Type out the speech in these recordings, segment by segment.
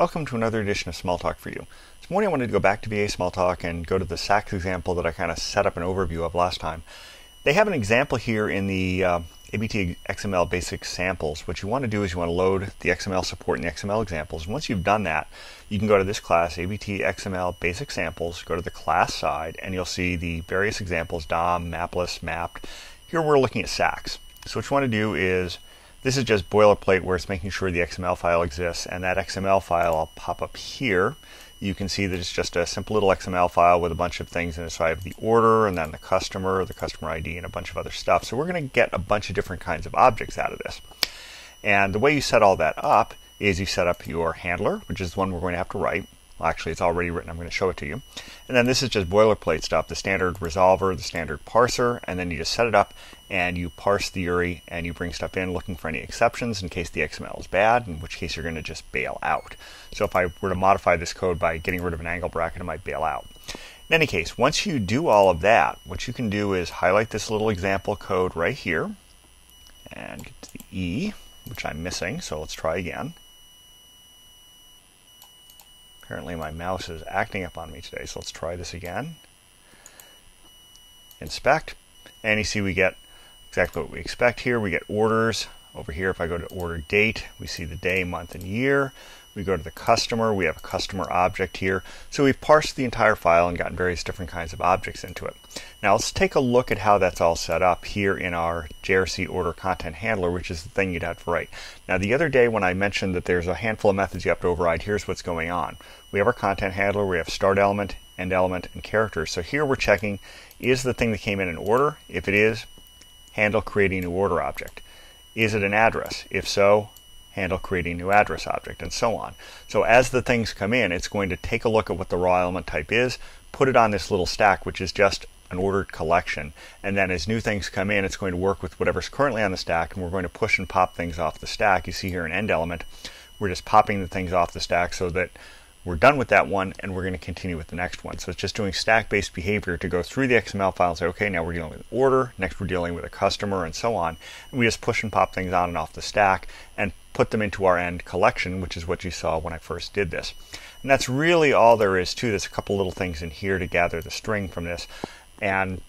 Welcome to another edition of Smalltalk for you. This morning I wanted to go back to VA Smalltalk and go to the SAX example that I kind of set up an overview of last time. They have an example here in the ABT XML basic samples. What you want to do is you want to load the XML support and the XML examples. And once you've done that, you can go to this class, ABT XML basic samples, go to the class side, and you'll see the various examples, DOM, mapless, mapped. Here we're looking at SAX. So what you want to do is, this is just boilerplate where it's making sure the XML file exists, and that XML file I'll pop up here. You can see that it's just a simple little XML file with a bunch of things in it. So I have the order, and then the customer ID, and a bunch of other stuff. So we're going to get a bunch of different kinds of objects out of this. And the way you set all that up is you set up your handler, which is the one we're going to have to write. Well, actually, it's already written. I'm going to show it to you. And then this is just boilerplate stuff, the standard resolver, the standard parser, and then you just set it up and you parse the URI and you bring stuff in looking for any exceptions in case the XML is bad, in which case you're going to just bail out. So if I were to modify this code by getting rid of an angle bracket, it might bail out. In any case, once you do all of that, what you can do is highlight this little example code right here and get to the E, which I'm missing, so let's try again. Apparently my mouse is acting up on me today, so let's try this again. Inspect, and you see we get exactly what we expect here. We get orders. Over here, if I go to order date, we see the day, month, and year. We go to the customer, we have a customer object here. So we've parsed the entire file and gotten various different kinds of objects into it. Now let's take a look at how that's all set up here in our JRC order content handler, which is the thing you'd have to write. Now the other day when I mentioned that there's a handful of methods you have to override, here's what's going on. We have our content handler, we have start element, end element, and characters. So here we're checking, is the thing that came in order? If it is, handle creating new order object. Is it an address? If so, handle creating new address object, and so on. So as the things come in, it's going to take a look at what the raw element type is, put it on this little stack, which is just an ordered collection, and then as new things come in, it's going to work with whatever's currently on the stack, and we're going to push and pop things off the stack. You see here an end element, we're just popping the things off the stack so that we're done with that one, and we're going to continue with the next one. So it's just doing stack-based behavior to go through the XML file and say, okay, now we're dealing with order, next we're dealing with a customer, and so on. And we just push and pop things on and off the stack and put them into our end collection, which is what you saw when I first did this. And that's really all there is to this. A couple little things in here to gather the string from this. And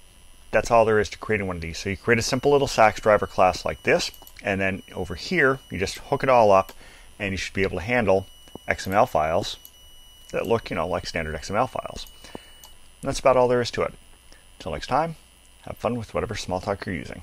that's all there is to creating one of these. So you create a simple little SAX driver class like this, and then over here, you just hook it all up, and you should be able to handle XML files that look, like standard XML files. And that's about all there is to it. Until next time, have fun with whatever Smalltalk you're using.